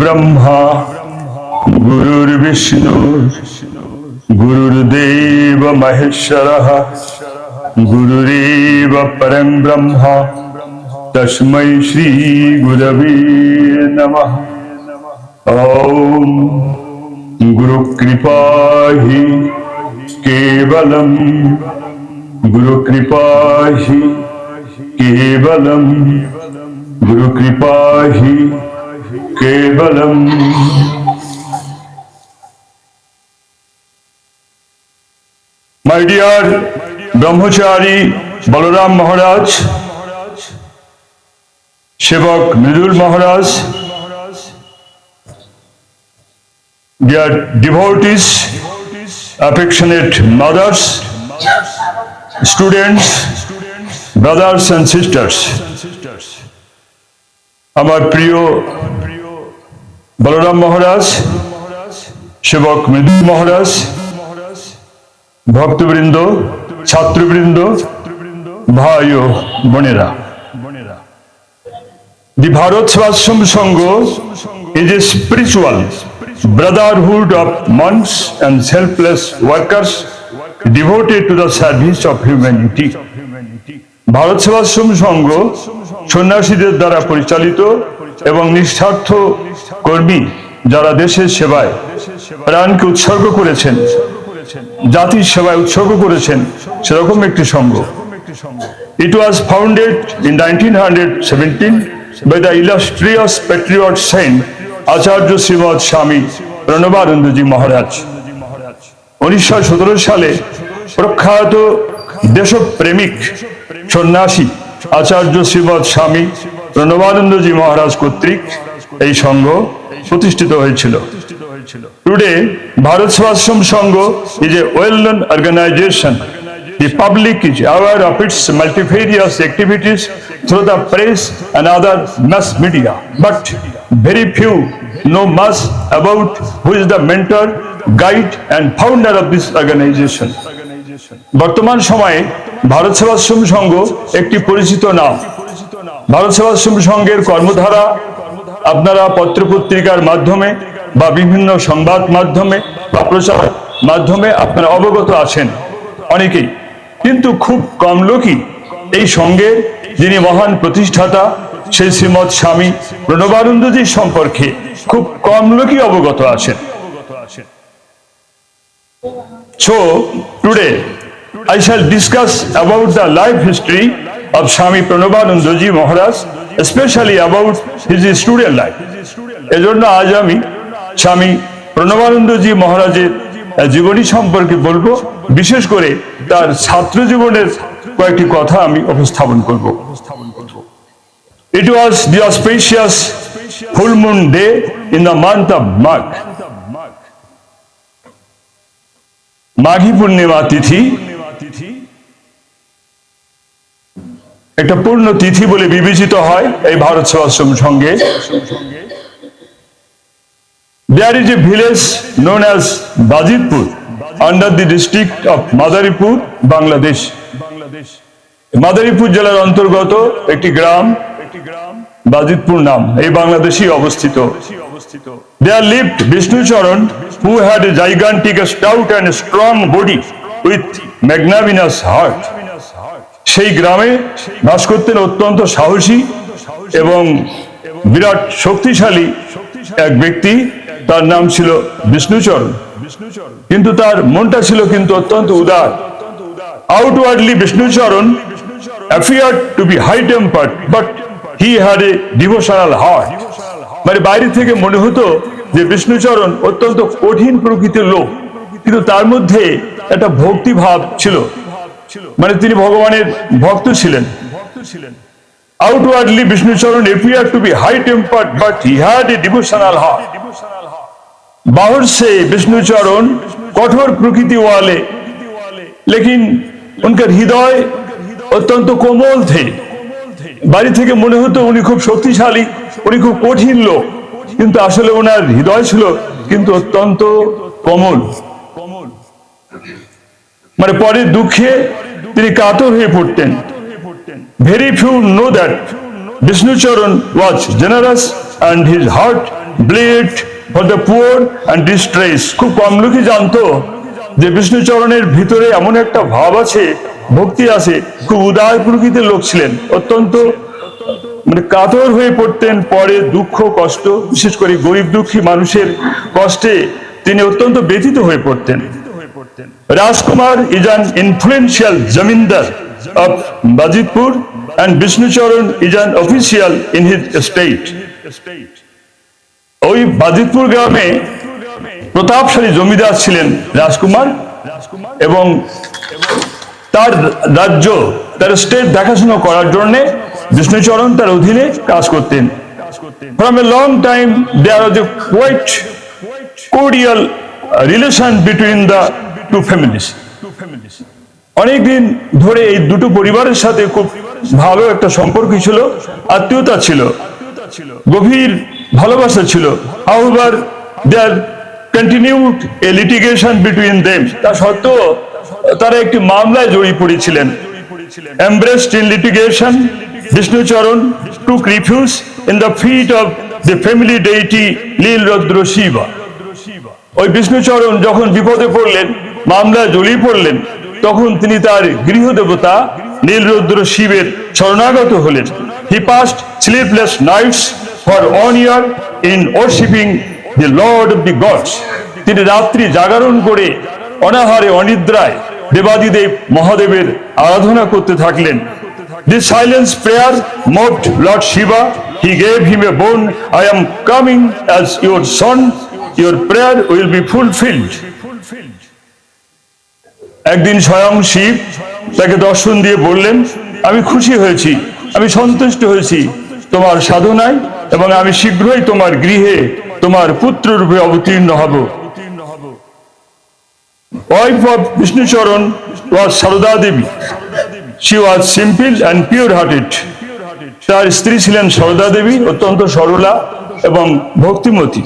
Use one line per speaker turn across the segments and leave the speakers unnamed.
ब्रह्मा गुरुर्विष्णु गुरुर्देव महेश्वरः गुरुरेव परं ब्रह्म तस्मै श्री गुरवे नमः। ओम गुरु कृपा ही केवलम गुरु कृपा ही केवलम गुरु कृपा ही केवलम। माय डियर ब्रह्मचारी बलराम महाराज, सेवक मृदुल महाराज, dear devotees, affectionate mothers, students, brothers and sisters, আমার প্রিয় বলরাম মহারাজ, সেবক মৃদুল মহারাজ, ভক্তবৃন্দ, ছাত্রবৃন্দ, ভাই ও বোনেরা, The Bharat Svashram Sangha is a spiritual brotherhood of monks and selfless workers devoted to the service of humanity. Bharat Sevashram Sangha সন্ন্যাসীদের দ্বারা পরিচালিত এবং নিঃস্বার্থ কর্মী যারা দেশের সেবায় প্রাণকে উৎসর্গ করেছেন, জাতির সেবায় উৎসর্গ করেছেন, সেরকম একটি সংঘ। It was founded in 1917 by the illustrious patriot saint Acharya Srimad Swami Pranabanandaji Maharaj. 1917 সালে প্রখ্যাত দেশপ্রেমিক সন্ন্যাসী আচার্য শ্রীমৎ স্বামী প্রণবানন্দজি মহারাজ কর্তৃক এই সংঘ প্রতিষ্ঠিত হয়েছিল। Today, Bharat Svashram Sangha is a well-known organization. The public is aware of its multifarious activities through the press and other mass media, but very few know much about who is the mentor, guide and founder of this organization. বর্তমান সময়ে ভারত সেবাশ্রম সংঘ একটি পরিচিত নাম। ভারত সেবাশ্রম সংঘের কর্মধারা আপনারা পত্রপত্রিকার মাধ্যমে বা বিভিন্ন সংবাদ মাধ্যমে বা প্রচার মাধ্যমে আপনারা অবগত আছেন অনেকেই, কিন্তু খুব কম লোকই এই সংঘের যিনি মহান প্রতিষ্ঠাতা সেই শ্রীমৎ স্বামী প্রণবানন্দজির সম্পর্কে খুব কম লোকই অবগত আছেন। So today I shall discuss about the life history of Swami Pranabanandaji Maharaj, especially about his student life. এজন্য আজ আমি স্বামী প্রণবানন্দজি মহারাজের জীবনী সম্পর্কে বলবো, বিশেষ করে তার ছাত্র জীবনের কয়েকটি কথা আমি উপস্থাপন করব। It was the auspicious full moon day in the month of Magh. মাঘী পূর্ণিমা তিথি একটা পূর্ণ তিথি বলে বিবেচিত হয় এই ভারত সেবাশ্রম সংঘে। There is a village known as Bajitpur under the district of Madaripur, Bangladesh. Madaripur জেলার অন্তর্গত একটি গ্রাম বাজিতপুর নাম, এই বাংলাদেশেই অবস্থিত। There lived Vishnu Charan, who had a gigantic, stout and strong body with magnanimous heart. সেই গ্রামে বাস করতেন অত্যন্ত সাহসী এবং বিরাট শক্তিশালী এক ব্যক্তি, তার নাম ছিল বিষ্ণুচরণ, কিন্তু তার মনটা ছিল কিন্তু অত্যন্ত উদার। Outwardly Vishnucharan appeared to be high-tempered, but he had a devotional heart. মানে বাইরে থেকে মনে হতো যে বিষ্ণুচরণ অত্যন্ত কঠিন প্রকৃতির লোক, কিন্তু তার মধ্যে একটা ভক্তি ভাব ছিল, মানে তিনি ভগবানের ভক্ত ছিলেন। Outwardly Vishnucharan appeared to be high-tempered, but he had a devotional heart. बाहर से विष्णुचरण कठोर प्रकृति वाले, लेकिन उनका हृदय अत्यंत कोमल थे। बाहर থেকে মনে হতো উনি খুব শক্তিশালী, উনি খুব কঠিন লোক, কিন্তু আসলে ওনার হৃদয় ছিল কিন্তু অত্যন্ত কোমল। মানে পরে দুঃখে তিনি কাতর হয়ে পড়তেন। Very few know that Vishnucharan was generous and his heart bled for the poor and distressed. খুব কম লোকই জানতো যে বিষ্ণুচরণের ভিতরে এমন একটা ভাব আছে, ভক্তি আছে। খুব উদার প্রকৃতির লোক ছিলেন, অত্যন্ত মানে কাতর হয়ে পড়তেন পরে দুঃখ কষ্ট, বিশেষ করে গরিব দুঃখী মানুষের কষ্টে তিনি অত্যন্ত ব্যথিত হয়ে পড়তেন। রাজকুমার ইজ অ্যান ইনফ্লুয়েন্সিয়াল জমিন্দার of Bajitpur and Vishnucharan is an official in his state. ওই বাজিতপুর গ্রামে প্রতাপশালী জমিদার ছিলেন রাজকুমার, এবং তার রাজ্য, তার স্টেট দেখাশোনা করার জন্য বিষ্ণুচরণ তার অধীনে কাজ করতেন। From a long time there was a quite cordial relation between the two families. অনেকদিন ধরে এই দুটো পরিবারের সাথে খুব ভালো একটা সম্পর্ক ছিল, আত্মীয়তা ছিল, গভীর ভালোবাসা ছিল। However, there continued a litigation between them. তা সত্ত্বেও তারা একটি মামলায় জড়িয়ে পড়েছিলেন। Embraced in litigation, Vishnucharan took refuge in the feet of the family deity Nilrudra Shiva. ওই বিষ্ণুচরণ যখন বিপদে পড়লেন, মামলায় জড়িয়ে পড়লেন, তখন তিনি তার গৃহদেবতা নীলরুদ্র শিবের শরণাগত হলেন। He passed sleepless nights for 1 year in worshiping the Lord of the gods. তিনি রাত্রি জাগরণ করে অনাহারে অনিদ্রায় দেবাদিদেব মহাদেবের আরাধনা করতে থাকলেন। This silent prayer moved Lord Shiva. He gave him a boon. I am coming as your son. Your prayer will be fulfilled. একদিন স্বয়ং শিব তাকে দর্শন দিয়ে বললেন, আমি খুশি হয়েছি, আমি সন্তুষ্ট হয়েছি তোমার সাধনায়, এবং আমি শীঘ্রই তোমার গৃহে তোমার পুত্র রূপে অবতীর্ণ হব। Wife of Vishnucharan was Sarada Devi. She was simple and pure-hearted. তার স্ত্রী ছিলেন সারদা দেবী, অত্যন্ত সরলা এবং ভক্তিমতী।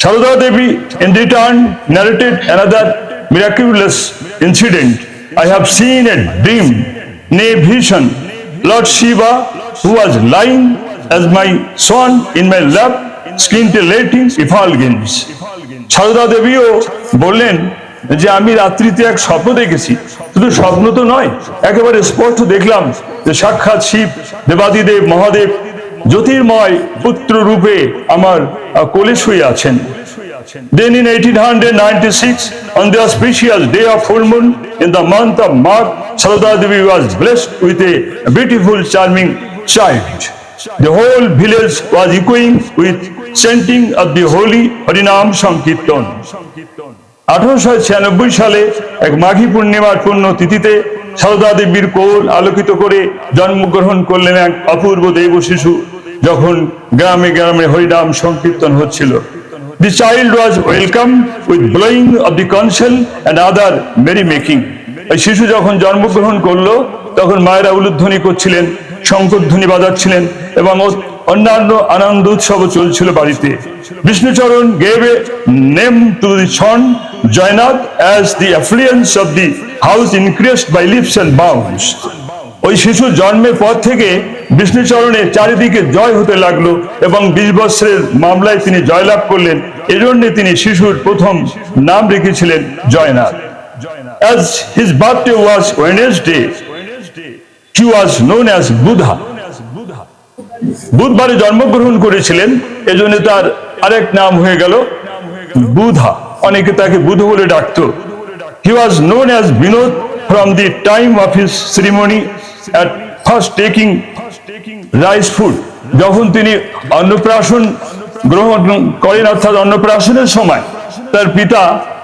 Sarada Devi in return narrated another miraculous incident. I have seen a dream, nay vision. Lord Shiva, who was lying as my son in my lap, scintillating effulgence. Sarada দেবীও বললেন যে আমি রাত্রিতে এক স্বপ্ন দেখেছি। শুধু স্বপ্ন তো নয়, একেবারে স্পষ্ট দেখলাম যে সাক্ষাৎ শিব দেবাদিদেব মহাদেব জ্যোতির্ময় পুত্র রূপে আমার কোলে শুয়ে আছেন। Then in 1896, on the auspicious day of full moon in the month of Magh, Sarada Devi was blessed with a beautiful, charming child. The whole village was echoing with chanting of the holy Harinam Sankirtan. 1896 সালে এক মাঘী পূর্ণিমার পুণ্য তিথিতে সারদা দেবীর কোল আলোকিত করে জন্মগ্রহণ করলেন এক অপূর্ব দেব শিশু, যখন গ্রামে গ্রামে হরিনাম সংকীর্তন হচ্ছিল। The child was welcomed with blowing of the conch shell and other merrymaking. এই শিশু যখন জন্মগ্রহণ করলো, তখন মায়েরা উলুধ্বনি করছিলেন, শঙ্খধ্বনি বাজাচ্ছিলেন, এবং অন্যান্য আনন্দ উৎসব চলছিল বাড়িতে। Vishnucharan gave a name to the son Jainath as the affluence of the house increased by leaps and bounds. ওই শিশু জন্মের পর থেকে বিষ্ণুচরণের চারিদিকে জয় হতে লাগলো, এবং 20 বছরের মামলায় তিনি জয়লাভ করলেন। এজন্য তিনি শিশুর প্রথম নাম রেখেছিলেন Joynath. As his birthday was Wednesday, he was known as Buddha. বুধবারে জন্মগ্রহণ করেছিলেন, এজন্য তার আরেক নাম হয়ে গেল বুধা। অনেকে তাকে বুধ বলে ডাকতো। He was known as Vinod from the time of his ceremony at first taking rice food. যখন তিনি অন্নপ্রাশন গ্রহণ করেন, অর্থাৎ অন্নপ্রাশনের সময় তার পিতা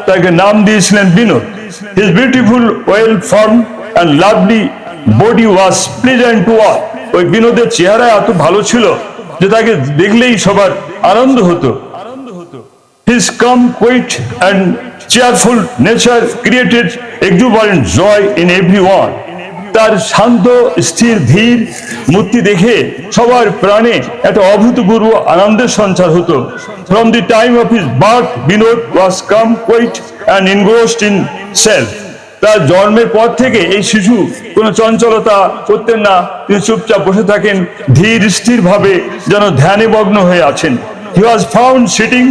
তাকে নাম দিয়েছিলেন Binod. His beautiful, well formed and lovely body was pleasant to all. ওই বিনোদের চেহারা এত ভালো ছিল যে তাকে দেখলেই সবার আনন্দ হতো। His calm, quiet and cheerful nature created exuberant joy in everyone. তার শান্ত স্থির ধীর মূর্তি দেখে সবার প্রাণে একটা অভূতপূর্ব আনন্দের সঞ্চার হতো। From the time of his birth, Vinod was calm, quiet and engrossed in self. তার জন্মের পর থেকে এই শিশু কোনো চঞ্চলতা করতেন না, তিনি চুপচাপ বসে থাকেন, ধীর স্থির ভাবে যেন ধ্যানে মগ্ন হয়ে আছেন। He was found sitting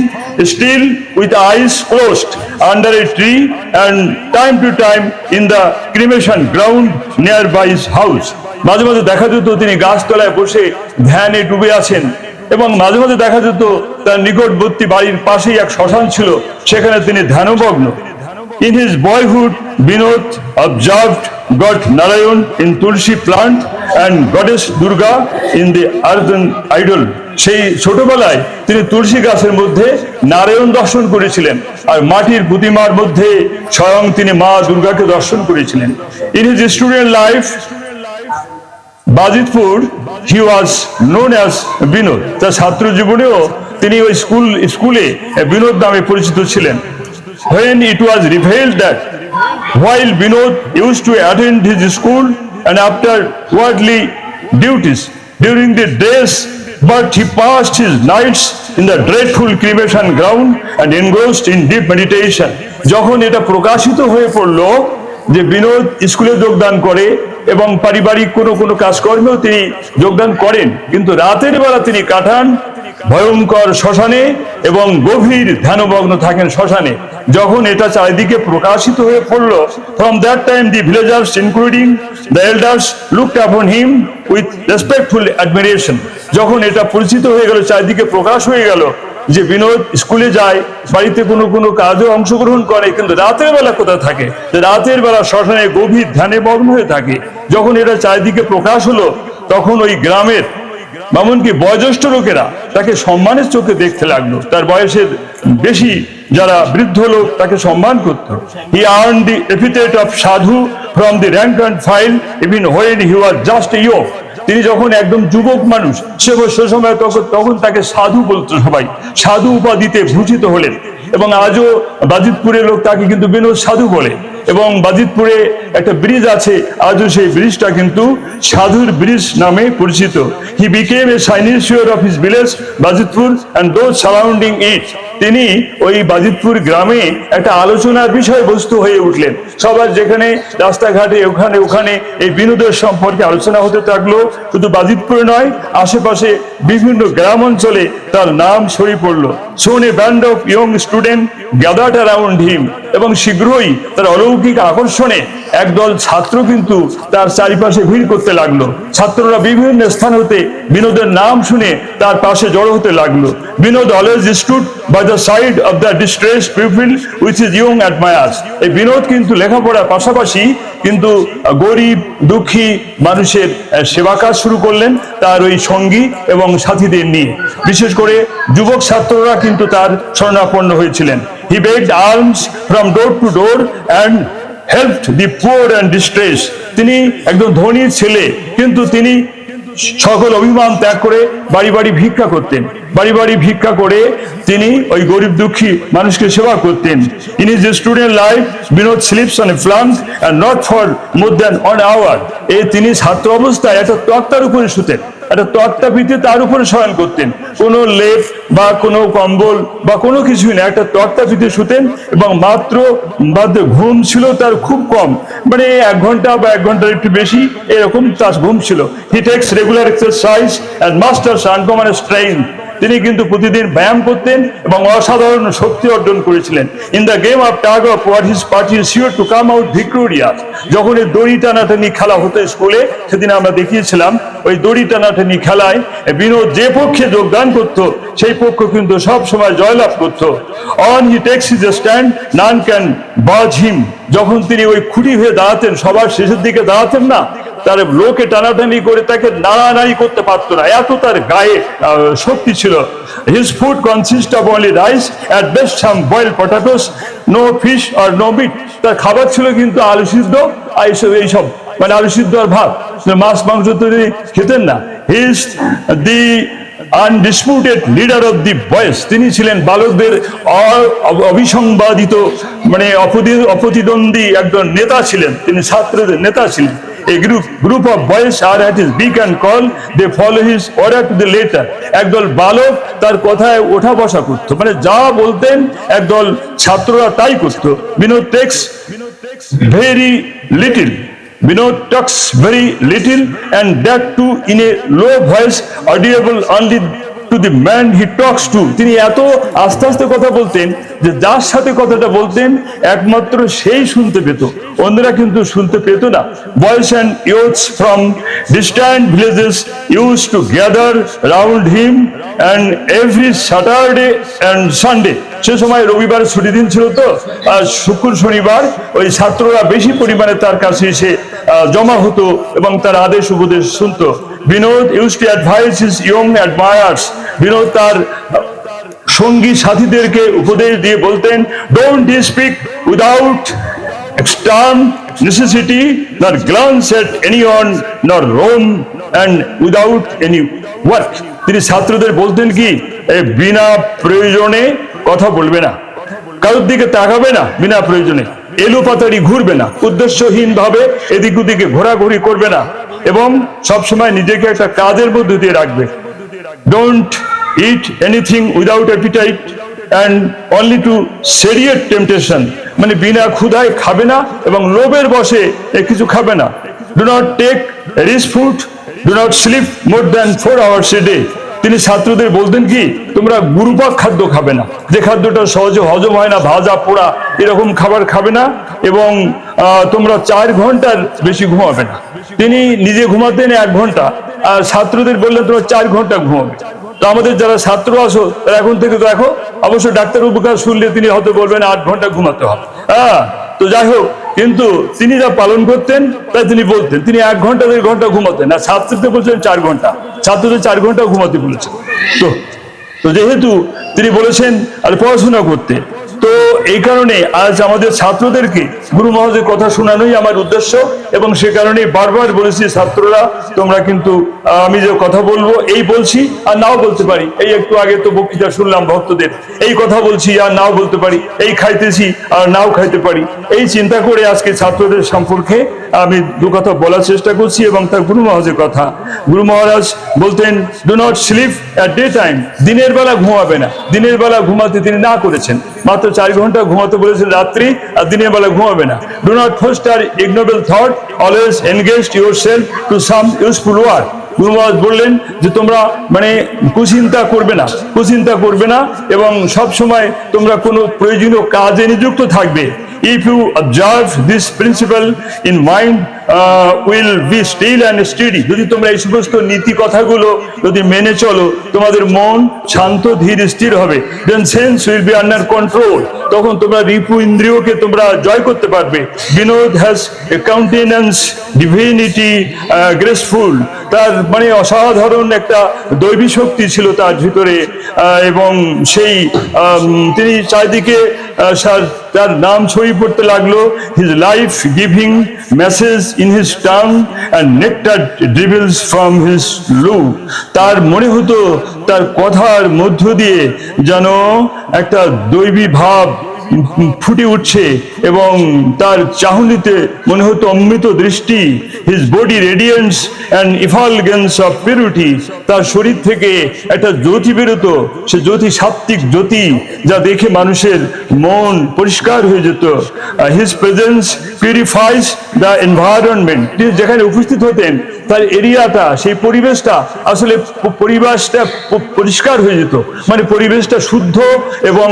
still with eyes closed under a tree and time to time in the cremation ground nearby his house. মাঝে মাঝে দেখা যেত তিনি গাছতলায় বসে ধ্যানে ডুবে আছেন, এবং মাঝে মাঝে দেখা যেত তার নিকটবর্তী বাড়ির পাশেই এক শ্মশান ছিল, সেখানে তিনি ধ্যানমগ্ন। In his boyhood, Binod observed God Narayan in Tulsi plant and Goddess Durga in the earthen idol. সেই ছোটবেলায় তিনি তুলসী গাছের মধ্যে নারায়ণ দর্শন করেছিলেন, আর মাটির প্রতিমার মধ্যে স্বয়ং তিনি মা দুর্গাকে দর্শন করেছিলেন। In his student life, Bajitpur, he was known as Binod. তার ছাত্র জীবনেও তিনি ওই স্কুলে বিনোদ নামে পরিচিত ছিলেন। When it was revealed that while Binod used to attend his school and after worldly duties during the days, but he passed his nights in the dreadful cremation ground and engrossed in deep meditation. যখন এটা প্রকাশিত হয়ে পড়ল যে বিনোদ স্কুলে যোগদান করে এবং পারিবারিক কোনো কাজকর্মেও তিনি যোগদান করেন, কিন্তু রাতের বেলা তিনি কাটান ভয়ঙ্কর শ্মশানে এবং গভীর ধ্যানমগ্ন থাকেন শ্মশানে। যখন এটা চারিদিকে প্রকাশিত হয়ে পড়ল, from that time the villagers including the elders looked upon him with respectful admiration. যখন এটা পরিচিত হয়ে গেল, চারিদিকে প্রকাশ হয়ে গেল যে বিনোদ স্কুলে যায়, বাড়িতে কোনো কাজে অংশগ্রহণ করে, কিন্তু রাতের বেলা কোথায় থাকে, রাতের বেলা শ্মশানে গভীর ধ্যানে মগ্ন হয়ে থাকে। যখন এটা চারিদিকে প্রকাশ হলো, তখন ওই গ্রামের এমনকি বয়োজ্যেষ্ঠ লোকেরা তাকে সম্মানের চোখে দেখতে লাগলো। তার বয়সের বেশি যারা বৃদ্ধ লোক তাকে সম্মান করত। He earned the epithet of sadhu from the rank and file even when he was just a youth. তিনি যখন একদম যুবক মানুষ, সে সময় তখন তাকে সাধু বলতো সবাই, সাধু উপাধিতে ভূষিত হলেন। এবং আজও বাজিতপুরের লোক তাকে কিন্তু বিনোদ সাধু বলে। এবং বাজিতপুরে একটা ব্রিজ আছে, আজও সেই ব্রিজটা কিন্তু সাধুর ব্রিজ নামে পরিচিত। He became a cynosure of his village Bajitpur and those surrounding it. তিনি ওই বাজিতপুর গ্রামে একটা আলোচনার বিষয়বস্তু হয়ে উঠলেন। সবার যেখানে রাস্তাঘাটে ওখানে এই বিনোদের সম্পর্কে আলোচনা হতে থাকলো। শুধু বাজিতপুরে নয়, আশেপাশে বিভিন্ন গ্রাম অঞ্চলে তার নাম ছড়িয়ে পড়লো। Soon a band of young students gathered around him. এবং শীঘ্রই তার অলৌকিক আকর্ষণে একদল ছাত্র কিন্তু তার চারিপাশে ভিড় করতে লাগলো। ছাত্ররা বিভিন্ন স্থান হতে বিনোদের নাম শুনে তার পাশে জড়ো হতে লাগলো। Binod always stood by the side of the distressed people with his young admirers. এই বিনোদ কিন্তু লেখাপড়ার পাশাপাশি কিন্তু গরিব দুঃখী মানুষের সেবা কাজ শুরু করলেন তার ওই সঙ্গী এবং সাথীদের নিয়ে। বিশেষ করে যুবক ছাত্ররা কিন্তু তার শরণাপন্ন হয়েছিলেন। He begged alms from door to door and helped the poor and distressed. তিনি একজন ধনী ছেলে, কিন্তু তিনি সকল অভিমান ত্যাগ করে বাড়ি বাড়ি ভিক্ষা করতেন। বাড়ি বাড়ি ভিক্ষা করে তিনি ওই গরিব দুঃখী মানুষকে সেবা করতেন। In his student life, Binod sleeps on a plank and not for more than 1 hour. তিনি ছাত্র অবস্থায় একটা তক্তার উপরে শুতেন, একটা তক্তা পিতে তার উপরে শয়ন করতেন। কোনো লেপ বা কোনো কম্বল বা কোনো কিছুই না, একটা তক্তা পিতে শুতেন এবং মাত্র ঘুম ছিল তার খুব কম, মানে 1 ঘন্টা বা 1 ঘন্টার একটু বেশি এরকম তার ঘুম ছিল। He takes regular exercise and masters uncommon strength. তিনি কিন্তু প্রতিদিন ব্যায়াম করতেন এবং অসাধারণ শক্তি অর্জন করেছিলেন। In the game of tug of war his party is sure to come out victorious. যখন এই দড়ি টানাটানি খেলা হতো স্কুলে, সেদিন আমরা দেখিয়েছিলাম ওই দড়ি টানাটানি খেলায় বিনোদ যে পক্ষে যোগদান করত সেই পক্ষ কিন্তু সব সময় জয়লাভ করত। On he takes his stand none can বাজ হিম। যখন তিনি ওই খুঁটি হয়ে দাঁড়াতেন, সবার শেষের দিকে দাঁড়াতেন না, তার লোকে টানাটানি করে তাকে নাড়ানাড়ি করতে পারতো না, এত তার গায়ে শক্তি ছিল। His food consists of only rice, at best some boiled potatoes, no fish or no meat. তার খাবার ছিল কিন্তু আলু সিদ্ধ এইসব, মানে আলু সিদ্ধ আর ভাত, মাছ মাংস তো তিনি খেতেন না। He is the undisputed leader of the boys. তিনি ছিলেন বালকদের অবিসংবাদিত, মানে অপ্রতিদ্বন্দ্বী একজন নেতা ছিলেন, তিনি ছাত্রদের নেতা ছিলেন। A group of boys are at his beck and call, they follow his order to the letter. একদল বালক তার কথায় ওঠা বসা করত, মানে যা বলতেন একদল ছাত্ররা তাই করত। Binod takes very little. Vinod talks very little, and that too in a low voice, audible only to the man he talks to. তিনি এত আস্তে আস্তে কথা বলতেন যে যার সাথে কথাটা বলতেন একমাত্র সেই শুনতে পেত, অন্যরা কিন্তু শুনতে পেত না। Boys and youths from distant villages used to gather round him, and every Saturday and Sunday, সে সময় রবিবার ছুটি দিন ছিল তো, শুক্র শনিবার ওই ছাত্ররা বেশি পরিমাণে তার কাছে এসে জমা হতো এবং তার আদেশ উপদেশ শুনতো। Binod used to advise his young admirers. Binod তার সঙ্গী সাথীদেরকে উপদেশ দিয়ে বলতেন, don't speak without extreme necessity, nor glance at anyone, nor roam and without any work. তিনি ছাত্রদের বলতেন কি, বিনা প্রয়োজনে কথা বলবে না, কারোর দিকে তাকাবে না, বিনা প্রয়োজনে এলোপাতাড়ি ঘুরবে না, উদ্দেশ্যহীন ভাবে এদিক ওদিকে ঘোরাঘুরি করবে না, এবং সবসময় নিজেকে একটা কাজের মধ্যে দিয়ে রাখবে। Don't it anything without appetite and only to satiate temptation, মানে বিনা ক্ষুধায় খাবে না এবং লোভের বশে কিছু খাবে না। Do not take rich food, do not sleep more than 4 hours a day. তিনি ছাত্রদের বলতেন কি, তোমরা গুরুপাক খাদ্য খাবে না, যে খাদ্যটা সহজে হজম হয় না, ভাজা পোড়া এরকম খাবার খাবে না, এবং তোমরা 4 ঘন্টার বেশি ঘুমাবে না। তিনি নিজে ঘুমাতেন 1 ঘন্টা, আর ছাত্রদের বললেন তোমরা 4 ঘন্টা ঘুমাবে। তো আমাদের যারা ছাত্র আছো তারা এখন থেকে দেখো, অবশ্য ডাক্তার উপকার শুনলে তিনি হয়তো বলবেন 8 ঘন্টা ঘুমাতে হবে। তো যাই হোক, কিন্তু তিনি যা পালন করতেন তাই তিনি বলতেন, তিনি 1 ঘন্টা 1.5 ঘন্টা ঘুমাতেন, আর ছাত্রদের বলছেন 4 ঘন্টা, ছাত্রদের 4 ঘন্টা ঘুমাতে বলেছেন। তো যেহেতু তিনি বলেছেন আর পড়াশোনা করতে, তো এই কারণে আজ আমাদের ছাত্রদেরকে গুরু মহারাজের কথা শোনানোই আমার উদ্দেশ্য, এবং সে কারণে বারবার বলেছি, ছাত্ররা তোমরা কিন্তু আমি যে কথা বলবো এই বলছি আর নাও বলতে পারি, এই একটু আগে তো বক্তৃতা শুনলাম ভক্তদের, এই কথা বলছি আর নাও বলতে পারি, এই খাইতেছি আর নাও খাইতে পারি, এই চিন্তা করে আজকে ছাত্রদের সম্পর্কে আমি 2 কথা বলার চেষ্টা করছি, এবং তার গুরু মহারাজের কথা। গুরু মহারাজ বলতেন, do not slip at day time, দিনের বেলা ঘুমাবে না, দিনের বেলা ঘুমাতে তিনি না করেছেন, মাত্র 4 ঘন্টা ঘুমাতে বলেছেন রাত্রি, আর দিনের বেলা ঘুমাবে না। Do not foster ignoble thought, always engage yourself to some useful work. গুরু মহারাজ বললেন যে তোমরা মানে কুচিন্তা করবে না, এবং সব সময় তোমরা কোনো প্রয়োজনীয় কাজে নিযুক্ত থাকবে। If you observe this principle in mind, will be still and steady. যদি তোমরা এই সমস্ত নীতি কথাগুলো যদি মেনে চলো, তোমাদের মন শান্ত ধীর স্থির হবে। Then sense will be under control. তখন তোমরা রিপু ইন্দ্রিয়কে তোমরা জয় করতে পারবে। Binod has a countenance divinity graceful. তার মানে অসাধারণ একটা দৈবী শক্তি ছিল তার ভিতরে, এবং সেই তিনি চারিদিকে তার নাম ছড়িয়ে পড়তে লাগলো। His life giving message in his tongue and nectar dribbles from his lip. তার মনে হতো তার কথার মধ্য দিয়ে যেন একটা দৈবী ভাব ফুটে উঠছে, এবং তার চাহনিতে মনে হতো অমৃত দৃষ্টি। His body radiance and effulgence of purity, তার শরীর থেকে একটা জ্যোতি বেরোতো, সে জ্যোতি সাত্ত্বিক জ্যোতি, যা দেখে মানুষের মন পরিষ্কার হয়ে যেত। হিজ প্রেজেন্স পিউরিফাইজ দ্য এনভায়রনমেন্ট, তিনি যেখানে উপস্থিত হতেন তার এরিয়াটা, সেই পরিবেশটা আসলে পরিবেশটা পরিষ্কার হয়ে যেত, মানে পরিবেশটা শুদ্ধ এবং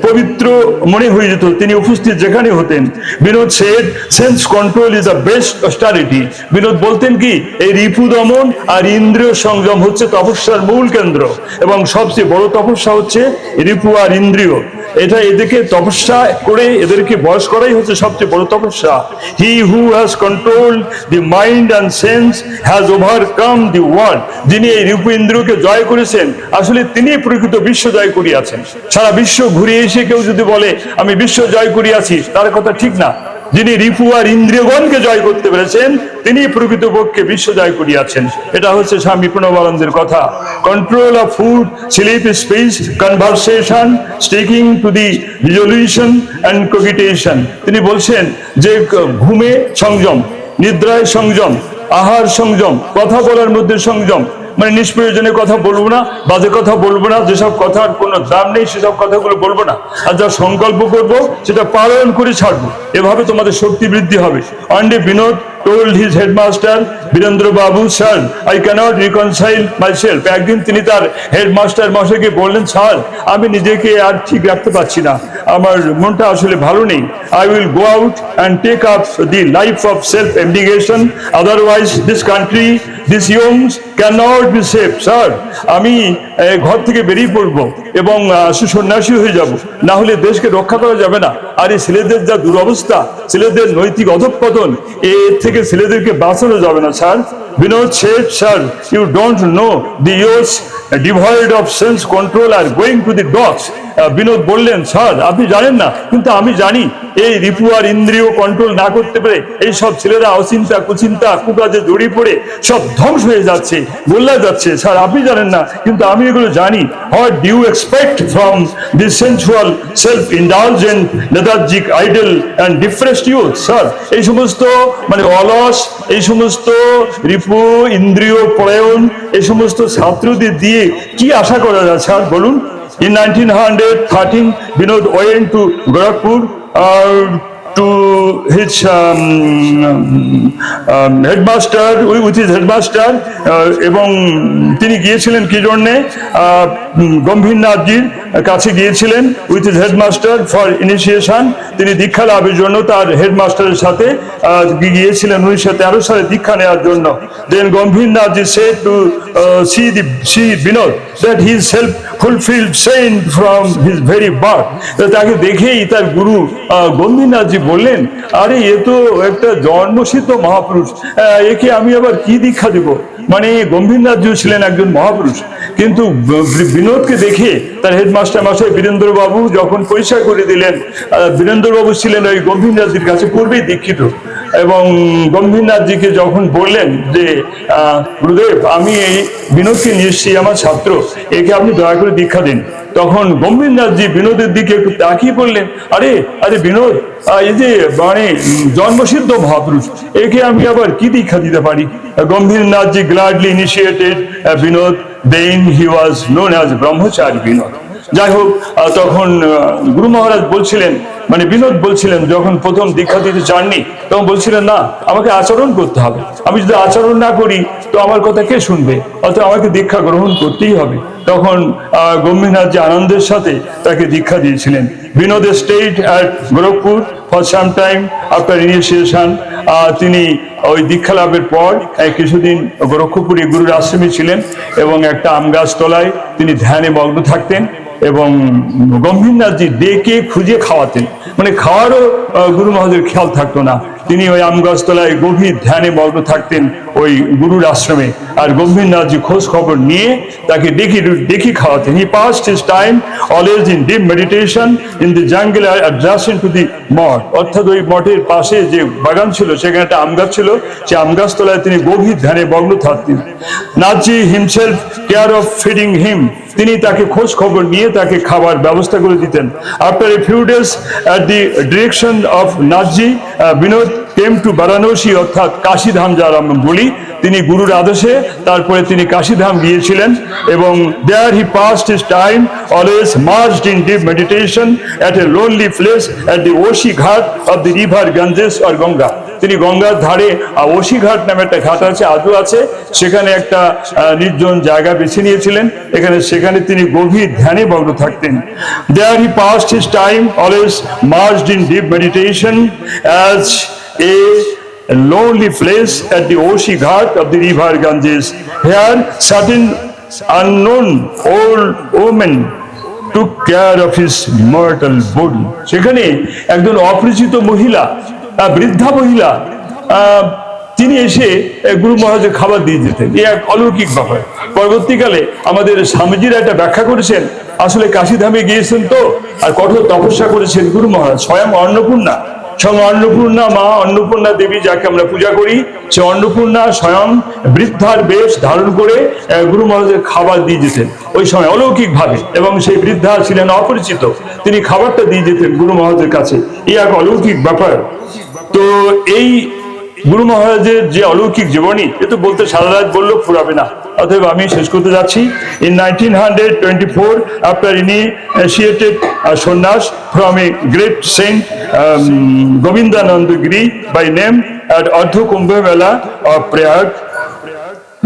পবিত্র মনে হয়ে যেত তিনি উপস্থিত যেখানে হতেন। Binod said, sense control is the best austerity. Binod বলতেন কি, এই রিপু দমন আর ইন্দ্রিয় সংযম হচ্ছে তপস্যার মূল কেন্দ্র, এবং সবচেয়ে বড় তপস্যা হচ্ছে রিপু আর ইন্দ্রিয়। এটা এদেরকে তপস্যা করে এদেরকে বশ করাই হচ্ছে সবচেয়ে বড় তপস্যা। He who has control the mind and sense has overcome the world. যিনি এই রূপ ইন্দ্রিয়কে জয় করেছেন, আসলে তিনি প্রকৃত বিশ্ব জয় করিয়াছেন। সারা বিশ্ব ঘুরে এসে কেউ যদি বলে আমি বিশ্ব জয় করিয়াছি, তার কথা ঠিক না। যিনি রিপু আর ইন্দ্রিয়গণকে জয় করতে পেরেছেন, তিনি প্রকৃতপক্ষে বিশ্ব জয় করিয়াছেন। এটা হচ্ছে স্বামী প্রণবানন্দের কথা। Control of food, sleep, speech, conversation, sticking to the resolution and cogitation. তিনি বলছেন যে ঘুমে সংযম, নিদ্রায় সংযম, আহার সংযম, কথা বলার মধ্যে সংযম, মানে নিষ্প্রয়োজনীয় কথা বলবো না, বাজে কথা বলবো না, যেসব কথার কোনো দাম নেই সেসব কথাগুলো বলবো না, আর যা সংকল্প করবো সেটা পালন করে ছাড়বো। এভাবে তোমাদের শক্তি বৃদ্ধি হবে। অন্ডে Binod told his headmaster Birendra Babu, sir, I cannot reconcile myself. একদিন তিনি তার হেডমাস্টার মশাইকে বললেন, স্যার আমি নিজেকে আর ঠিক রাখতে পারছি না, আমার মনটা আসলে ভালো নেই। I will go out and take up the life of self abnegation, otherwise this country, these youths cannot be saved. Sir আমি ঘর থেকে বেরিয়ে পড়বো এবং সন্ন্যাসী হয়ে যাব, না হলে দেশকে রক্ষা করা যাবে না। আর এই ছেলেদের যা দুরবস্থা, ছেলেদের নৈতিক অধঃপতন, এর থেকে ছেলেদেরকে বাঁচানো যাবে না sir. Vinod said, sir, you don't know the youths devoid of sense control are going to the dogs. Binod বললেন, স্যার আপনি জানেন না, কিন্তু আমি জানি এই রিপু আর ইন্দ্রিয় কন্ট্রোল না করতে পেরে এই সব ছেলেরা অচিন্তা কুচিন্তা কুকাজে জড়িয়ে পড়ে সব ধ্বংস হয়ে যাচ্ছে, গোল্লা যাচ্ছে। স্যার আপনি জানেন না, কিন্তু আমি এগুলো জানি। What do you expect from this sensual, self-indulgent, lethargic, idle and depressed youth? Sir এই সমস্ত মানে অলস, এই সমস্ত রিপু ইন্দ্রিয় পরায়ণ, এই সমস্ত ছাত্রদের দিয়ে কি আশা করা যায় স্যার বলুন? In 1913, Vinod went to Gorakhpur to his headmaster, with his headmaster, এবং তিনি গিয়েছিলেন কি জন্যে? গম্ভীরনাথজির কাছে গিয়েছিলেন with his headmaster for initiation. তিনি দীক্ষা লাভের জন্য তার হেডমাস্টারের সাথে গিয়েছিলেন 1913 সালে দীক্ষা নেওয়ার জন্য। দেন গম্ভীরনাথজি said to see Vinod that he is self-fulfilled saint from his very birth. তাকে দেখেই তার গুরু গম্ভীরনাথজি বললেন, আরে এ তো একটা জন্মসিদ্ধ মহাপুরুষ, একে আমি আবার কি দীক্ষা দেব? মানে গম্ভীরনাথজিও ছিলেন একজন মহাপুরুষ, কিন্তু বিনোদকে দেখে তার হেডমাস্টার মশাই বীরেন্দ্র বাবু যখন পরিচয় করে দিলেন, বীরেন্দ্র বাবু ছিলেন ওই গম্ভীরনাথজির কাছে পূর্বেই দীক্ষিত, এবং গম্ভীরনাথজিকে যখন বললেন যে গুরুদেব আমি এই বিনোদকে নিয়ে এসেছি, আমার ছাত্র, একে আপনি দয়া করে দীক্ষা দিন। তখন গম্ভীরনাথজি বিনোদের দিকে একটু তাকিয়ে বললেন, আরে আরে বিনোদ, এই যে মানে জন্মসিদ্ধ মহাপুরুষ, একে আমি আবার কি দীক্ষা দিতে পারি? গম্ভীরনাথজি gladly initiated Vinod, then he was known as ব্রহ্মচারী বিনোদ। যাই হোক, তখন গুরু মহারাজ বলছিলেন, মানে বিনোদ বলছিলেন, যখন প্রথম দীক্ষা দিতে চাননি তখন বলছিলেন, না আমাকে আচরণ করতে হবে, আমি যদি আচরণ না করি তো আমার কথা কে শুনবে, অর্থাৎ আমাকে দীক্ষা গ্রহণ করতেই হবে। তখন গম্ভীরনাথজি আনন্দের সাথে তাকে দীক্ষা দিয়েছিলেন। Binod stayed at Gorakhpur for some time after initiation. তিনি ওই দীক্ষা লাভের পর কিছুদিন গোরক্ষপুরে গুরুর আশ্রমে ছিলেন এবং একটা আম গাছ তলায় তিনি ধ্যানে মগ্ন থাকতেন, এবং গম্ভীরনাথজি ডেকে খুঁজে খাওয়াতেন, মানে খাওয়ারও গুরু মহারাজের খেয়াল থাকতো না। তিনি ওই আম গাছতলায় গভীর ধ্যানে মগ্ন থাকতেন ওই গুরুর আশ্রমে, আর গম্ভীরনাথজি খোঁজ খবর নিয়ে তাকে ডেকে খাওয়াতেন। He passed his time always in deep meditation in the jungle adjacent to the mठ, অর্থাৎ ওই মঠের পাশে যে বাগান ছিল সেখানে একটা আম গাছ ছিল, সেই আম গাছ তলায় তিনি গভীর ধ্যানে মগ্ন থাকতেন। নাথজি himself care of feeding him, তিনি তাকে খোঁজ খবর নিয়ে তাকে খাবার ব্যবস্থা করে দিতেন। After a few days at the direction of নাথজি, Binod came to Varanasi, অর্থাৎ কাশীধাম যার আমরা বলি, তিনি গুরুর আদেশে তারপরে তিনি কাশীধাম গিয়েছিলেন, এবং there he passed his time always merged in deep meditation at a lonely place at the ওশি ঘাট of the river Ganges or Ganga. তিনি গঙ্গার ধারে ওশি ঘাট নামে একটা ঘাট আছে, আজও আছে, সেখানে একটা নির্জন জায়গা বেছে নিয়েছিলেন, সেখানে তিনি গভীর ধ্যানে মগ্ন থাকতেন। There he passed his time always merged in deep meditation as a lonely place at the Oshi Ghat of the river Ganges. Here certain unknown old woman took care of his mortal body. সেখানে একজন অপরিচিত মহিলা, বৃদ্ধা মহিলা, তিনি এসে গুরু মহারাজের খাবার দিয়ে যেতেন। এই এক অলৌকিক ব্যাপার। পরবর্তীকালে আমাদের স্বামীজিরা একটা ব্যাখ্যা করেছেন, আসলে কাশীধামে গিয়েছেন তো, আর কঠোর তপস্যা করেছেন গুরু মহারাজ। স্বয়ং অন্নপূর্ণা, স্বয়ং অন্নপূর্ণা মা, অন্নপূর্ণা দেবী যাকে আমরা পূজা করি, সে অন্নপূর্ণা স্বয়ং বৃদ্ধার বেশ ধারণ করে গুরু মহারাজের খাবার দিয়ে যেতেন ওই সময় অলৌকিক ভাবে, এবং সেই বৃদ্ধা ছিলেন অপরিচিত, তিনি খাবারটা দিয়ে যেতেন গুরু মহারাজের কাছে। এই এক অলৌকিক ব্যাপার। তো গুরু মহারাজের যে অলৌকিক জীবনী, এ তো বলতে সারা রাত বললেও ফুরাবে না, অতএব আমি শেষ করতে যাচ্ছি। In 1924, after initiated sannyas from a great saint Govindananda Giri by name at Ardha Kumbh Mela of Prayag,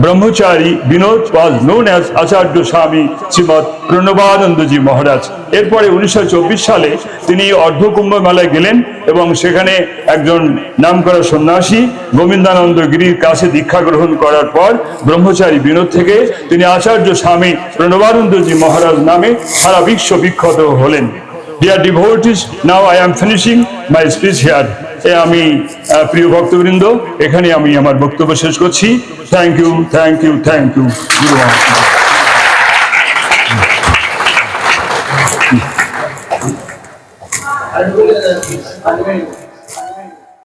Brahmachari Binod was known as Acharya Swami Shrimat Pranavanandaji মহারাজ। এরপরে 1924 সালে তিনি অর্ধকুম্ভ মেলায় গেলেন এবং সেখানে একজন নামকরা সন্ন্যাসী গোবিন্দানন্দ গিরির কাছে দীক্ষা গ্রহণ করার পর ব্রহ্মচারী বিনোদ থেকে তিনি আচার্য স্বামী প্রণবানন্দজি মহারাজ নামে সারা বিশ্ব বিখ্যাত হলেন। Dear devotees, now I am finishing my speech here. আমি প্রিয় ভক্তবৃন্দ, এখানে আমি আমার বক্তব্য শেষ করছি। Thank you, thank you, thank you. Guru